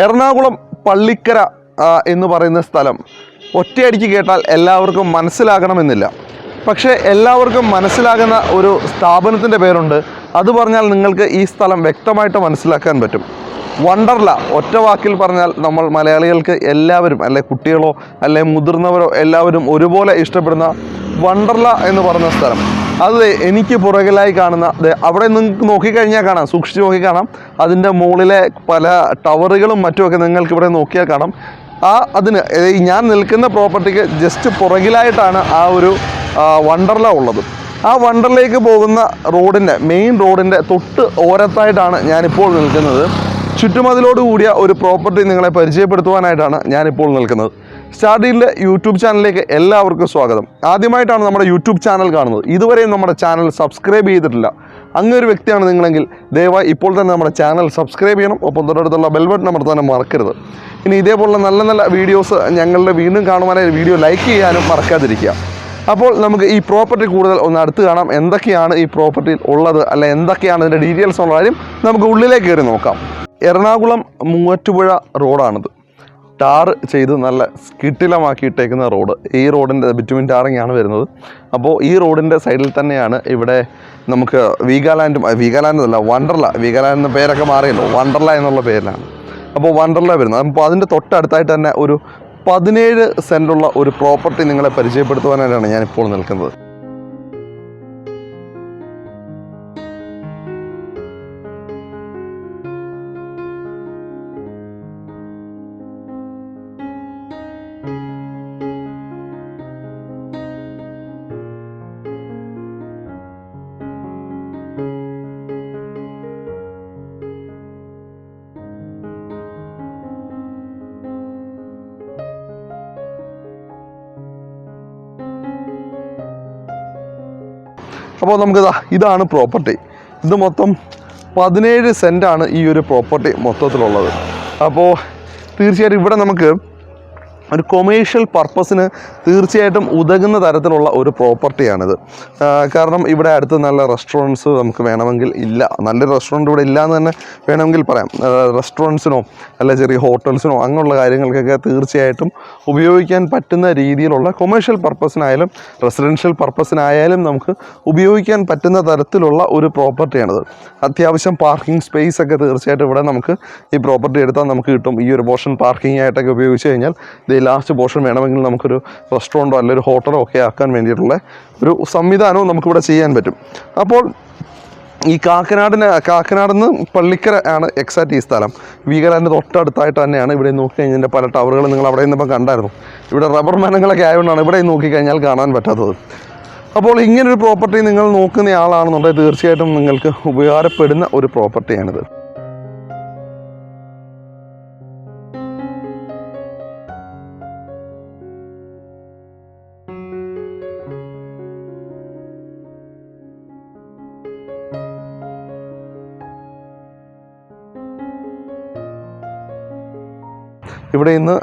എറണാകുളം പള്ളിക്കര എന്ന് പറയുന്ന സ്ഥലം ഒറ്റയടിക്ക് കേട്ടാൽ എല്ലാവർക്കും മനസ്സിലാകണമെന്നില്ല. പക്ഷേ എല്ലാവർക്കും മനസ്സിലാകുന്ന ഒരു സ്ഥാപനത്തിൻ്റെ പേരുണ്ട്. അത് പറഞ്ഞാൽ നിങ്ങൾക്ക് ഈ സ്ഥലം വ്യക്തമായിട്ട് മനസ്സിലാക്കാൻ പറ്റും. വണ്ടർല. ഒറ്റ വാക്കിൽ പറഞ്ഞാൽ നമ്മൾ മലയാളികൾക്ക് എല്ലാവരും, അല്ലെ കുട്ടികളോ അല്ലെ മുതിർന്നവരോ എല്ലാവരും ഒരുപോലെ ഇഷ്ടപ്പെടുന്ന വണ്ടർല എന്ന് പറയുന്ന സ്ഥലം. അത് എനിക്ക് പുറകിലായി കാണുന്ന അവിടെ നിങ്ങൾക്ക് നോക്കിക്കഴിഞ്ഞാൽ കാണാം, സൂക്ഷിച്ച് നോക്കി കാണാം. അതിൻ്റെ മുകളിലെ പല ടവറുകളും മറ്റുമൊക്കെ നിങ്ങൾക്ക് ഇവിടെ നോക്കിയാൽ കാണാം. അതിന് ഞാൻ നിൽക്കുന്ന പ്രോപ്പർട്ടിക്ക് ജസ്റ്റ് പുറകിലായിട്ടാണ് ആ ഒരു വണ്ടർല ഉള്ളത്. ആ വണ്ടർലയിലേക്ക് പോകുന്ന റോഡിൻ്റെ മെയിൻ റോഡിൻ്റെ തൊട്ട് ഓരത്തായിട്ടാണ് ഞാനിപ്പോൾ നിൽക്കുന്നത്. ചുറ്റുമതിലോട് കൂടിയ ഒരു പ്രോപ്പർട്ടി നിങ്ങളെ പരിചയപ്പെടുത്തുവാനായിട്ടാണ് ഞാനിപ്പോൾ നിൽക്കുന്നത്. സ്റ്റാർഡീലിൻ്റെ യൂട്യൂബ് ചാനലിലേക്ക് എല്ലാവർക്കും സ്വാഗതം. ആദ്യമായിട്ടാണ് നമ്മുടെ യൂട്യൂബ് ചാനൽ കാണുന്നത്, ഇതുവരെയും നമ്മുടെ ചാനൽ സബ്സ്ക്രൈബ് ചെയ്തിട്ടില്ല, അങ്ങനെ ഒരു വ്യക്തിയാണ് നിങ്ങളെങ്കിൽ ദയവായി ഇപ്പോൾ തന്നെ നമ്മുടെ ചാനൽ സബ്സ്ക്രൈബ് ചെയ്യണം. ഒപ്പം തൊട്ടടുത്തുള്ള ബെൽ ബട്ടൺ അമർത്താനും മറക്കരുത്. ഇനി ഇതേപോലുള്ള നല്ല നല്ല വീഡിയോസ് ഞങ്ങളുടെ വീണ്ടും കാണുവാനായി വീഡിയോ ലൈക്ക് ചെയ്യാനും മറക്കാതിരിക്കുക. അപ്പോൾ നമുക്ക് ഈ പ്രോപ്പർട്ടി കൂടുതൽ ഒന്ന് അടുത്ത് കാണാം. എന്തൊക്കെയാണ് ഈ പ്രോപ്പർട്ടിയിൽ ഉള്ളത്, അല്ലെ എന്തൊക്കെയാണ് ഇതിൻ്റെ ഡീറ്റെയിൽസ് ഉള്ള കാര്യം നമുക്ക് ഉള്ളിലേക്ക് കയറി നോക്കാം. എറണാകുളം മൂവാറ്റുപുഴ റോഡാണിത്. ടാർ ചെയ്ത് നല്ല കിട്ടിലമാക്കിയിട്ടേക്കുന്ന റോഡ്. ഈ റോഡിൻ്റെ ബിറ്റുമിൻ ടാറിങ് ആണ് വരുന്നത്. അപ്പോൾ ഈ റോഡിൻ്റെ സൈഡിൽ തന്നെയാണ് ഇവിടെ നമുക്ക് വീഗാലാൻഡ് അല്ല വണ്ടർല. വീഗാലാൻഡ് എന്ന പേരൊക്കെ മാറിയല്ലോ, വണ്ടർല എന്നുള്ള പേരിലാണ്. അപ്പോൾ വണ്ടർല വരുന്നത്. അപ്പോൾ അതിൻ്റെ തൊട്ടടുത്തായിട്ട് തന്നെ ഒരു 17 സെൻറ്റുള്ള ഒരു പ്രോപ്പർട്ടി നിങ്ങളെ പരിചയപ്പെടുത്തുവാനായിട്ടാണ് ഞാനിപ്പോൾ നിൽക്കുന്നത്. അപ്പോൾ ഇതാണ് പ്രോപ്പർട്ടി. ഇത് മൊത്തം 17 സെൻറ്റാണ് ഈ ഒരു പ്രോപ്പർട്ടി മൊത്തത്തിലുള്ളത്. അപ്പോൾ തീർച്ചയായിട്ടും ഇവിടെ നമുക്ക് ഒരു കൊമേഴ്ഷ്യൽ പർപ്പസിന് തീർച്ചയായിട്ടും ഉതകുന്ന തരത്തിലുള്ള ഒരു പ്രോപ്പർട്ടിയാണിത്. കാരണം ഇവിടെ അടുത്ത് നല്ല റെസ്റ്റോറൻറ്റ്സ് നമുക്ക് വേണമെങ്കിൽ ഇല്ല, നല്ലൊരു റെസ്റ്റോറൻറ്റ് ഇവിടെ ഇല്ല എന്ന് തന്നെ വേണമെങ്കിൽ പറയാം. റെസ്റ്റോറൻറ്റ്സിനോ അല്ല ചെറിയ ഹോട്ടൽസിനോ അങ്ങനെയുള്ള കാര്യങ്ങൾക്കൊക്കെ തീർച്ചയായിട്ടും ഉപയോഗിക്കാൻ പറ്റുന്ന രീതിയിലുള്ള കൊമേഴ്ഷ്യൽ പർപ്പസിനായാലും റെസിഡൻഷ്യൽ പർപ്പസിനായാലും നമുക്ക് ഉപയോഗിക്കാൻ പറ്റുന്ന തരത്തിലുള്ള ഒരു പ്രോപ്പർട്ടിയാണിത്. അത്യാവശ്യം പാർക്കിംഗ് സ്പേസ് ഒക്കെ തീർച്ചയായിട്ടും ഇവിടെ നമുക്ക് ഈ പ്രോപ്പർട്ടി എടുത്താൽ നമുക്ക് കിട്ടും. ഈ ഒരു പോർഷൻ പാർക്കിംഗ് ആയിട്ടൊക്കെ ഉപയോഗിച്ച് കഴിഞ്ഞാൽ ലാസ്റ്റ് പോർഷൻ വേണമെങ്കിൽ നമുക്കൊരു റെസ്റ്റോറൻറ്റോ അല്ലെങ്കിൽ ഒരു ഹോട്ടലോ ഒക്കെ ആക്കാൻ വേണ്ടിയിട്ടുള്ള ഒരു സംവിധാനവും നമുക്കിവിടെ ചെയ്യാൻ പറ്റും. അപ്പോൾ ഈ കാക്കനാട് നിന്ന് പള്ളിക്കര ആണ് എക്സാക്റ്റ് ഈ സ്ഥലം. വീഗാലാൻഡ് തൊട്ടടുത്തായിട്ട് തന്നെയാണ്. ഇവിടെ നോക്കിക്കഴിഞ്ഞാൽ പല ടവറുകൾ നിങ്ങൾ അവിടെ നിന്നിപ്പോൾ കണ്ടായിരുന്നു. ഇവിടെ റബ്ബർ മരങ്ങളൊക്കെ ആയതുകൊണ്ടാണ് ഇവിടെ നോക്കിക്കഴിഞ്ഞാൽ കാണാൻ പറ്റാത്തത്. അപ്പോൾ ഇങ്ങനൊരു പ്രോപ്പർട്ടി നിങ്ങൾ നോക്കുന്ന ആളാണെന്നുണ്ടെങ്കിൽ തീർച്ചയായിട്ടും നിങ്ങൾക്ക് ഉപകാരപ്പെടുന്ന ഒരു പ്രോപ്പർട്ടിയാണിത്. ഇവിടെ ഇന്ന്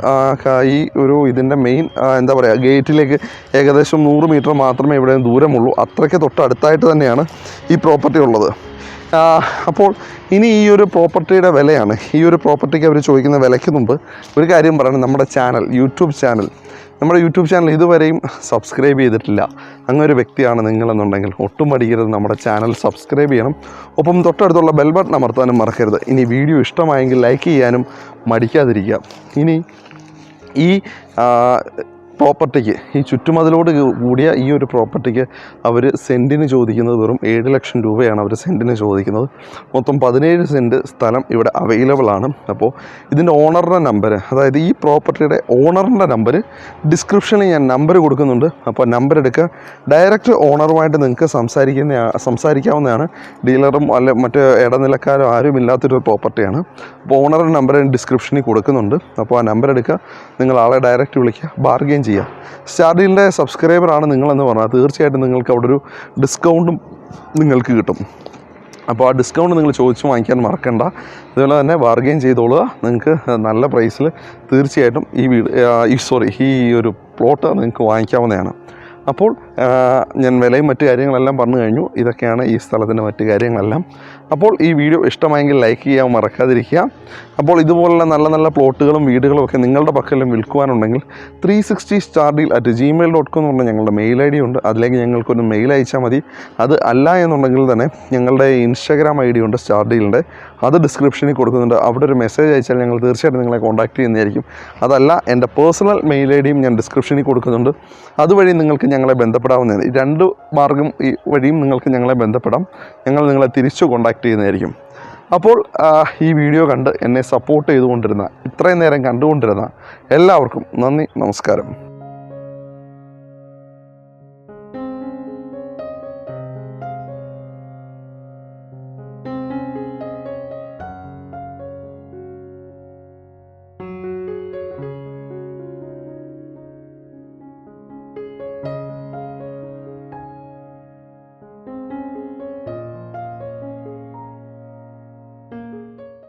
ഇതിൻ്റെ മെയിൻ എന്താ പറയുക ഗേറ്റിലേക്ക് ഏകദേശം 100 മീറ്റർ മാത്രമേ ഇവിടെ ദൂരമുള്ളൂ. അത്രയ്ക്ക് തൊട്ടടുത്തായിട്ട് തന്നെയാണ് ഈ പ്രോപ്പർട്ടി ഉള്ളത്. അപ്പോൾ ഇനി ഈ ഒരു പ്രോപ്പർട്ടിയുടെ വിലയാണ്. ഈ ഒരു പ്രോപ്പർട്ടിക്ക് അവർ ചോദിക്കുന്ന വിലയ്ക്ക് മുമ്പ് ഒരു കാര്യം പറയണം. നമ്മുടെ യൂട്യൂബ് ചാനൽ ഇതുവരെയും സബ്സ്ക്രൈബ് ചെയ്തിട്ടില്ല, അങ്ങനെ ഒരു വ്യക്തിയാണ് നിങ്ങളെന്നുണ്ടെങ്കിൽ ഒട്ടും മടിക്കരുത്, നമ്മുടെ ചാനൽ സബ്സ്ക്രൈബ് ചെയ്യണം. ഒപ്പം തൊട്ടടുത്തുള്ള ബെൽ ബട്ടൺ അമർത്താനും മറക്കരുത്. ഇനി വീഡിയോ ഇഷ്ടമായെങ്കിൽ ലൈക്ക് ചെയ്യാനും മടിക്കാതിരിക്കുക. ഇനി ഈ പ്രോപ്പർട്ടിക്ക് ഈ ചുറ്റുമതിലോട് കൂടിയ ഈ ഒരു പ്രോപ്പർട്ടിക്ക് അവർ സെൻറ്റിന് ചോദിക്കുന്നത് വെറും 7 ലക്ഷം രൂപയാണ് അവർ സെൻറ്റിന് ചോദിക്കുന്നത്. മൊത്തം 17 സെൻറ്റ് സ്ഥലം ഇവിടെ അവൈലബിൾ ആണ്. അപ്പോൾ ഇതിൻ്റെ ഓണറിൻ്റെ നമ്പർ, അതായത് ഈ പ്രോപ്പർട്ടിയുടെ ഓണറിൻ്റെ നമ്പർ ഡിസ്ക്രിപ്ഷനിൽ ഞാൻ നമ്പർ കൊടുക്കുന്നുണ്ട്. അപ്പോൾ നമ്പർ എടുക്കുക. ഡയറക്റ്റ് ഓണറുമായിട്ട് നിങ്ങൾക്ക് സംസാരിക്കാവുന്നതാണ്. ഡീലറും അല്ല മറ്റ് ഇടനിലക്കാരോ ആരും ഇല്ലാത്തൊരു പ്രോപ്പർട്ടിയാണ്. അപ്പോൾ ഓണറുടെ നമ്പർ ഡിസ്ക്രിപ്ഷനിൽ കൊടുക്കുന്നുണ്ട്. അപ്പോൾ ആ നമ്പർ എടുക്കുക, നിങ്ങൾ ആളെ ഡയറക്റ്റ് വിളിക്കുക, ബാർഗെയിൻ ചെയ്യുക. സ്റ്റാർഡീലിൻ്റെ സബ്സ്ക്രൈബറാണ് നിങ്ങളെന്ന് പറഞ്ഞാൽ തീർച്ചയായിട്ടും നിങ്ങൾക്ക് അവിടെ ഒരു ഡിസ്കൗണ്ടും നിങ്ങൾക്ക് കിട്ടും. അപ്പോൾ ആ ഡിസ്കൗണ്ട് നിങ്ങൾ ചോദിച്ച് വാങ്ങിക്കാൻ മറക്കണ്ട. അതുപോലെ തന്നെ ബാർഗെയിൻ ചെയ്തോളുക. നിങ്ങൾക്ക് നല്ല പ്രൈസിൽ തീർച്ചയായിട്ടും ഈ ഒരു പ്ലോട്ട് നിങ്ങൾക്ക് വാങ്ങിക്കാവുന്നതാണ്. അപ്പോൾ ഞാൻ വിലയും മറ്റു കാര്യങ്ങളെല്ലാം പറഞ്ഞു കഴിഞ്ഞു. ഇതൊക്കെയാണ് ഈ സ്ഥലത്തിൻ്റെ മറ്റു കാര്യങ്ങളെല്ലാം. അപ്പോൾ ഈ വീഡിയോ ഇഷ്ടമായെങ്കിൽ ലൈക്ക് ചെയ്യാൻ മറക്കാതിരിക്കുക. അപ്പോൾ ഇതുപോലുള്ള നല്ല നല്ല പ്ലോട്ടുകളും വീടുകളും ഒക്കെ നിങ്ങളുടെ പക്കലും വിൽക്കുവാനുണ്ടെങ്കിൽ 360stardeal@gmail.com എന്ന് പറഞ്ഞാൽ ഞങ്ങളുടെ മെയിൽ ID ഉണ്ട്. അതിലേക്ക് ഞങ്ങൾക്കൊരു മെയിൽ അയച്ചാൽ മതി. അത് അല്ല എന്നുണ്ടെങ്കിൽ തന്നെ ഞങ്ങളുടെ ഇൻസ്റ്റാഗ്രാം ID ഉണ്ട് സ്റ്റാർഡീലിൻ്റെ, അത് ഡിസ്ക്രിപ്ഷനിൽ കൊടുക്കുന്നുണ്ട്. അവിടെ ഒരു മെസ്സേജ് അയച്ചാൽ ഞങ്ങൾ തീർച്ചയായിട്ടും നിങ്ങളെ കോൺടാക്ട് ചെയ്യുന്നതായിരിക്കും. അതല്ല, എൻ്റെ പേഴ്സണൽ മെയിൽ IDയും ഞാൻ ഡിസ്ക്രിപ്ഷനിൽ കൊടുക്കുന്നുണ്ട്. അതുവഴി നിങ്ങൾക്ക് ഞങ്ങളെ ബന്ധപ്പെടാവുന്നതാണ്. ഈ 2 മാർഗ്ഗം ഈ വഴിയും നിങ്ങൾക്ക് ഞങ്ങളെ ബന്ധപ്പെടാം. ഞങ്ങൾ നിങ്ങളെ തിരിച്ചു കോൺടാക്ട് ചെയ്യുന്നതായിരിക്കും. അപ്പോൾ ഈ വീഡിയോ കണ്ട് എന്നെ സപ്പോർട്ട് ചെയ്തുകൊണ്ടിരുന്ന, ഇത്രയും നേരം കണ്ടുകൊണ്ടിരുന്ന എല്ലാവർക്കും നന്ദി, നമസ്കാരം.